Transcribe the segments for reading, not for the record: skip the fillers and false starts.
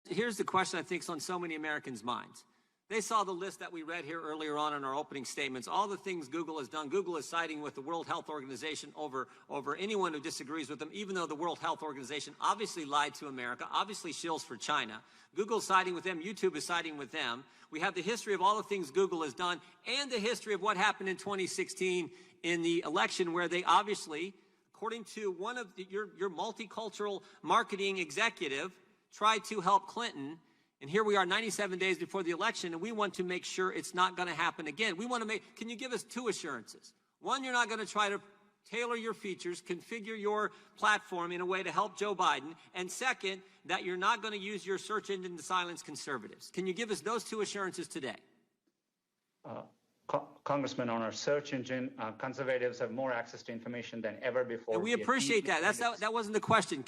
Here's the question I think is on so many Americans' minds. They saw the list that we read here earlier on in our opening statements, all the things Google has done. Google is siding with the World Health Organization over anyone who disagrees with them, even though the World Health Organization obviously lied to America, obviously shills for China. Google's siding with them. YouTube is siding with them. We have the history of all the things Google has done and the history of what happened in 2016 in the election, where they obviously, according to one of your multicultural marketing executive, tried to help Clinton. And here we are 97 days before the election, and we want to make sure it's not going to happen again. We want to make, can you give us two assurances? One, you're not going to try to tailor your features, configure your platform in a way to help Joe Biden. And second, that you're not going to use your search engine to silence conservatives. Can you give us those two assurances today? Congressman, on our search engine, conservatives have more access to information than ever before. And we appreciate that. That wasn't the question.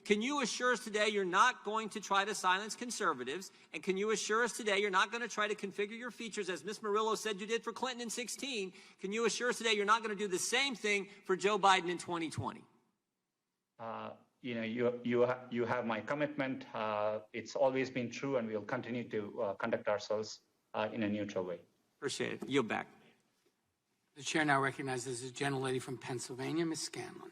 Can you assure us today you're not going to try to silence conservatives? And can you assure us today you're not going to try to configure your features, as Ms. Murillo said you did for Clinton in 2016? Can you assure us today you're not going to do the same thing for Joe Biden in 2020? You have my commitment. It's always been true, and we'll continue to conduct ourselves in a neutral way. Appreciate it. Yield back. The chair now recognizes the gentlelady from Pennsylvania, Ms. Scanlon.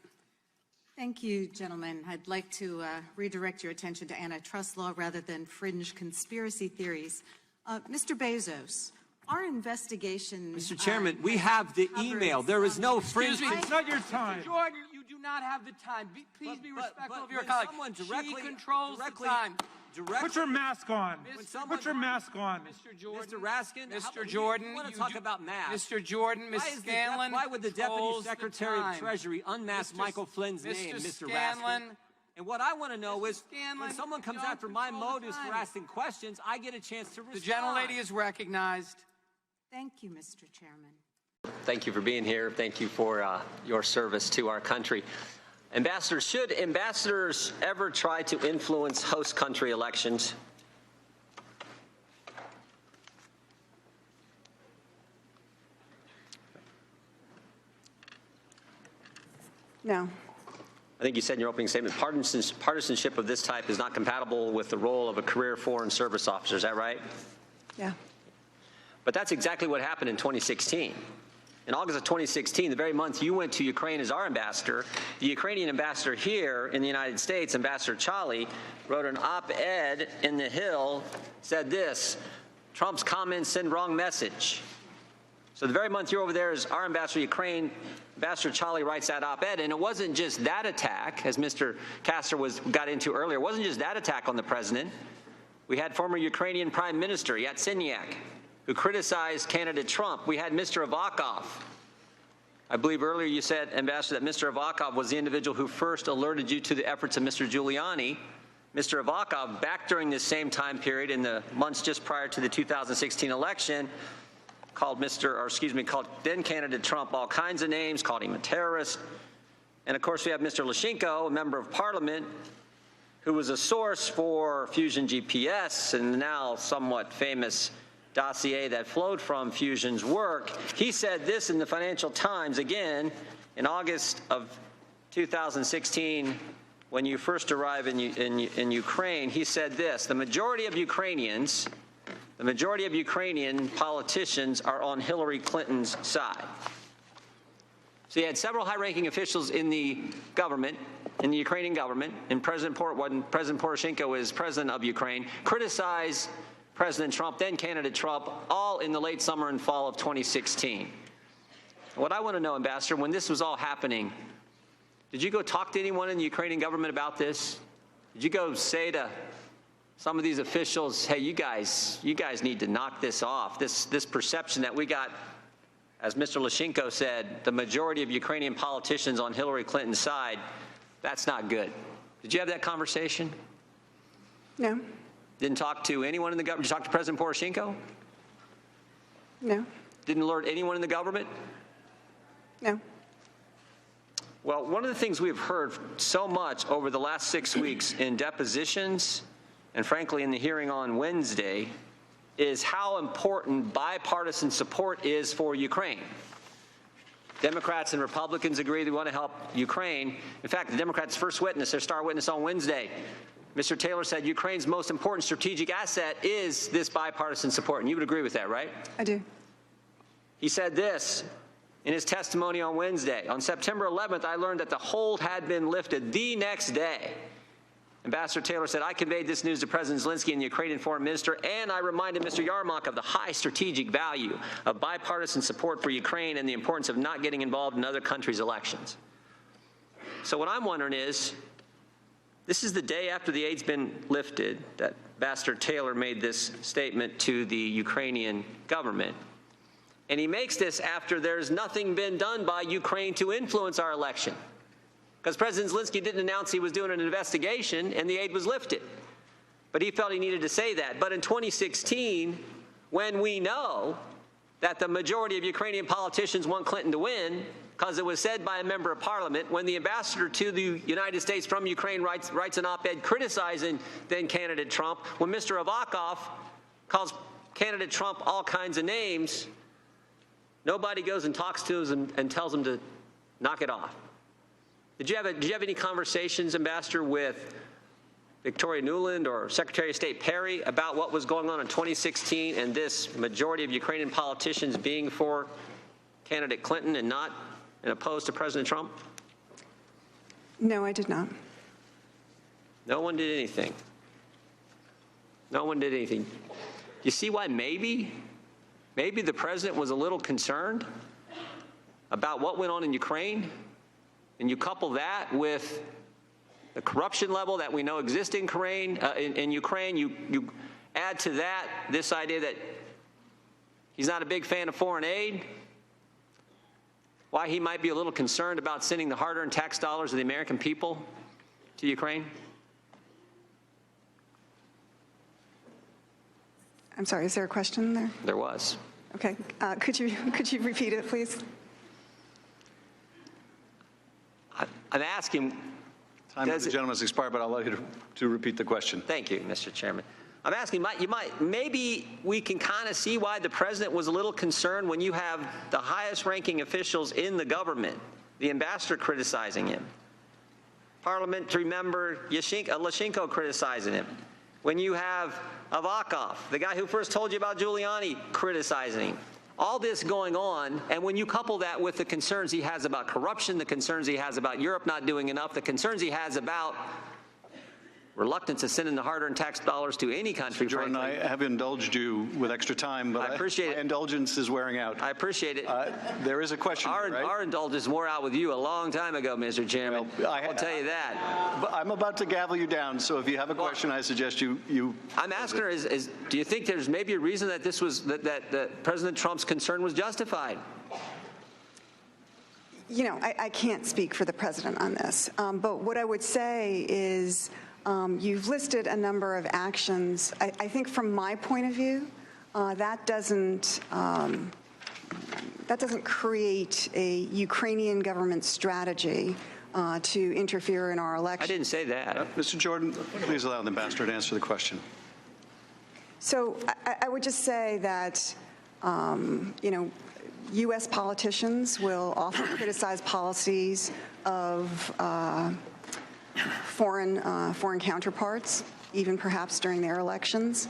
Thank you, gentlemen. I'd like to redirect your attention to antitrust law rather than fringe conspiracy theories. Mr. Bezos, our investigation... Mr. Chairman, we have the email. There is no fringe... Excuse me, it's not your time. Mr. Jordan, you do not have the time. Please be respectful of your colleague. She controls the time. Put your mask on. Put your mask on. Mr. Jordan. Mr. Raskin. Mr. Jordan. You want to talk about masks. Mr. Jordan, Ms. Scanlon. Why would the Deputy Secretary of Treasury unmask Michael Flynn's name, Mr. Raskin? And what I want to know is, when someone comes after my motives for asking questions, I get a chance to respond. The gentlelady is recognized. Thank you, Mr. Chairman. Thank you for being here. Thank you for your service to our country. Ambassador, should ambassadors ever try to influence host country elections? No. I think you said in your opening statement, partisanship of this type is not compatible with the role of a career foreign service officer. Is that right? Yeah. But that's exactly what happened in 2016. In August of 2016, the very month you went to Ukraine as our ambassador, the Ukrainian ambassador here in the United States, Ambassador Chali, wrote an op-ed in The Hill, said this: Trump's comments send wrong message. So the very month you're over there as our ambassador to Ukraine, Ambassador Chali writes that op-ed, and it wasn't just that attack, as Mr. Castor got into earlier, it wasn't just that attack on the president. We had former Ukrainian Prime Minister Yatsenyuk, who criticized candidate Trump. We had Mr. Avakov. I believe earlier you said, Ambassador, that Mr. Avakov was the individual who first alerted you to the efforts of Mr. Giuliani. Mr. Avakov, back during this same time period in the months just prior to the 2016 election, called then candidate Trump all kinds of names, called him a terrorist. And of course we have Mr. Lushenko, a member of parliament, who was a source for Fusion GPS and the now somewhat famous dossier that flowed from Fusion's work. He said this in the Financial Times, again, in August of 2016, when you first arrived in Ukraine. He said this: the majority of Ukrainian politicians are on Hillary Clinton's side. So you had several high-ranking officials in the government, in the Ukrainian government, and President Poroshenko is president of Ukraine, criticize President Trump, then candidate Trump, all in the late summer and fall of 2016. What I want to know, Ambassador, when this was all happening, did you go talk to anyone in the Ukrainian government about this? Did you go say to some of these officials, hey, you guys need to knock this off, this perception that we got, as Mr. Lushenko said, the majority of Ukrainian politicians on Hillary Clinton's side, that's not good. Did you have that conversation? No. Didn't talk to anyone in the government? Did you talk to President Poroshenko? No. Didn't alert anyone in the government? No. Well, one of the things we've heard so much over the last 6 weeks in depositions and frankly in the hearing on Wednesday is how important bipartisan support is for Ukraine. Democrats and Republicans agree they want to help Ukraine. In fact, the Democrats' first witness, their star witness on Wednesday, Mr. Taylor said Ukraine's most important strategic asset is this bipartisan support, and you would agree with that, right? I do. He said this in his testimony on Wednesday. On September 11th, I learned that the hold had been lifted the next day. Ambassador Taylor said, I conveyed this news to President Zelensky and the Ukrainian foreign minister, and I reminded Mr. Yarmak of the high strategic value of bipartisan support for Ukraine and the importance of not getting involved in other countries' elections. So what I'm wondering is, this is the day after the aid's been lifted that Ambassador Taylor made this statement to the Ukrainian government. And he makes this after there's nothing been done by Ukraine to influence our election. Because President Zelensky didn't announce he was doing an investigation and the aid was lifted. But he felt he needed to say that. But in 2016, when we know that the majority of Ukrainian politicians want Clinton to win, because it was said by a member of parliament, when the ambassador to the United States from Ukraine writes an op-ed criticizing then candidate Trump, when Mr. Avakov calls candidate Trump all kinds of names, nobody goes and talks to him and tells him to knock it off. Did you have any conversations, Ambassador, with Victoria Nuland or Secretary of State Perry about what was going on in 2016 and this majority of Ukrainian politicians being for candidate Clinton and not and opposed to President Trump? No, I did not. No one did anything. No one did anything. You see why maybe the president was a little concerned about what went on in Ukraine? And you couple that with the corruption level that we know exists in Ukraine, you add to that this idea that he's not a big fan of foreign aid, why he might be a little concerned about sending the hard-earned tax dollars of the American people to Ukraine? I'm sorry, is there a question there? There was. Okay. Could you repeat it, please? I'm asking. Time of the gentleman's expired, but I'll allow you to repeat the question. Thank you, Mr. Chairman. I'm asking, maybe we can kind of see why the president was a little concerned when you have the highest ranking officials in the government, the ambassador criticizing him, parliamentary member Lashchenko criticizing him, when you have Avakov, the guy who first told you about Giuliani, criticizing him. All this going on, and when you couple that with the concerns he has about corruption, the concerns he has about Europe not doing enough, the concerns he has about reluctance to send in the hard-earned tax dollars to any country, Jordan, frankly. I have indulged you with extra time, but I appreciate it. My indulgence is wearing out. I appreciate it. There is a question, right? Our indulgence wore out with you a long time ago, Mr. Chairman. Well, I'll tell you that. But I'm about to gavel you down, so if you have a question, I suggest you. I'm asking her: do you think there's maybe a reason that this was that President Trump's concern was justified? You know, I can't speak for the president on this, but what I would say is you've listed a number of actions. I think from my point of view, that doesn't create a Ukrainian government strategy to interfere in our election. I didn't say that. Mr. Jordan, please allow the ambassador to answer the question. So I would just say that, you know, U.S. politicians will often criticize policies of foreign counterparts, even perhaps during their elections.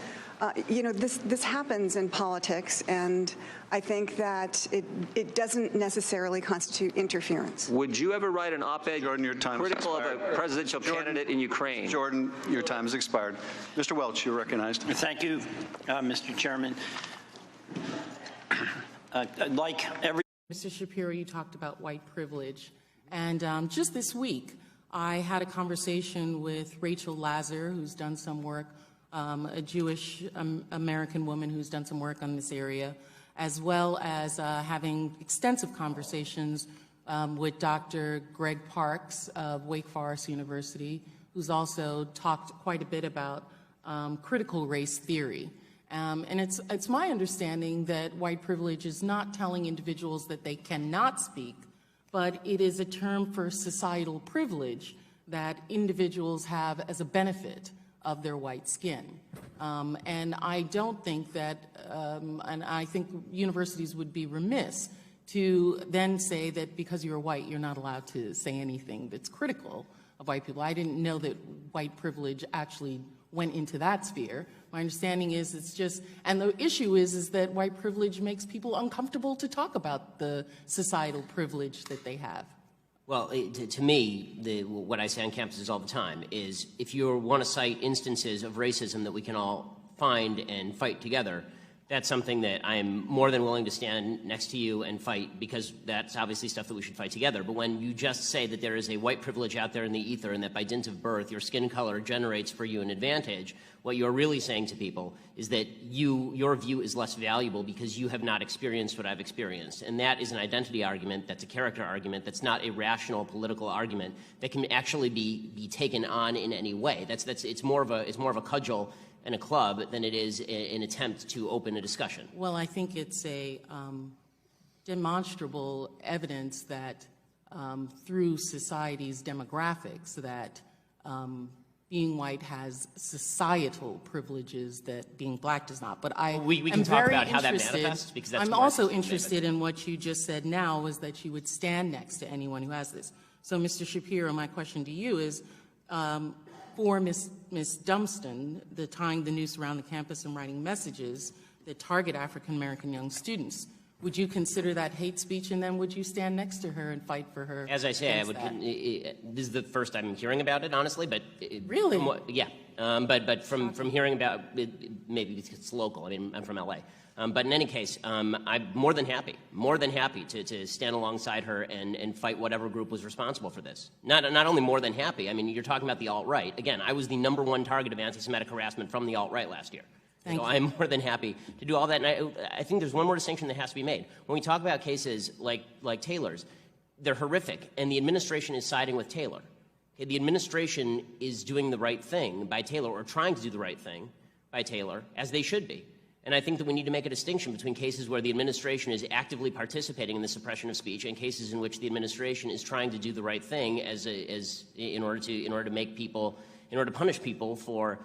You know, this happens in politics, and I think that it doesn't necessarily constitute interference. Would you ever write an op-ed critical of a presidential candidate in Ukraine? Jordan, your time has expired. Mr. Welch, you're recognized. Thank you, Mr. Chairman. Mr. Shapiro, you talked about white privilege, and just this week, I had a conversation with Rachel Lazar, who's done some work, a Jewish American woman who's done some work on this area, as well as having extensive conversations with Dr. Greg Parks of Wake Forest University, who's also talked quite a bit about critical race theory. And it's my understanding that white privilege is not telling individuals that they cannot speak, but it is a term for societal privilege that individuals have as a benefit of their white skin. And I don't think that, and I think universities would be remiss to then say that because you're white, you're not allowed to say anything that's critical of white people. I didn't know that white privilege actually went into that sphere. My understanding is it's just, and the issue is that white privilege makes people uncomfortable to talk about the societal privilege that they have. Well, to me, what I say on campuses all the time is if you want to cite instances of racism that we can all find and fight together, that's something that I am more than willing to stand next to you and fight, because that's obviously stuff that we should fight together. But when you just say that there is a white privilege out there in the ether and that by dint of birth your skin color generates for you an advantage, what you're really saying to people is that your view is less valuable because you have not experienced what I've experienced. And that is an identity argument, that's a character argument, that's not a rational political argument that can actually be taken on in any way. It's more of a cudgel and a club than it is an attempt to open a discussion. Well, I think it's a demonstrable evidence that through society's demographics that being white has societal privileges that being black does not. But we can talk about how that manifests, because that's I'm also interested in what you just said now, was that you would stand next to anyone who has this. So, Mr. Shapiro, my question to you is, for Ms. Dunston, the tying the noose around the campus and writing messages that target African-American young students, would you consider that hate speech, and then would you stand next to her and fight for her? As I say, I would. This is the first I'm hearing about it, honestly. But really, yeah. But from hearing about it, maybe because it's local. I mean, I'm from LA. But in any case, I'm more than happy to stand alongside her and fight whatever group was responsible for this. Not only more than happy. I mean, you're talking about the alt-right. Again, I was the #1 target of anti-Semitic harassment from the alt-right last year. So I'm more than happy to do all that. And I think there's one more distinction that has to be made. When we talk about cases like Taylor's, they're horrific, and the administration is siding with Taylor. Okay, the administration is doing the right thing by Taylor, or trying to do the right thing by Taylor, as they should be. And I think that we need to make a distinction between cases where the administration is actively participating in the suppression of speech and cases in which the administration is trying to do the right thing in order to punish people for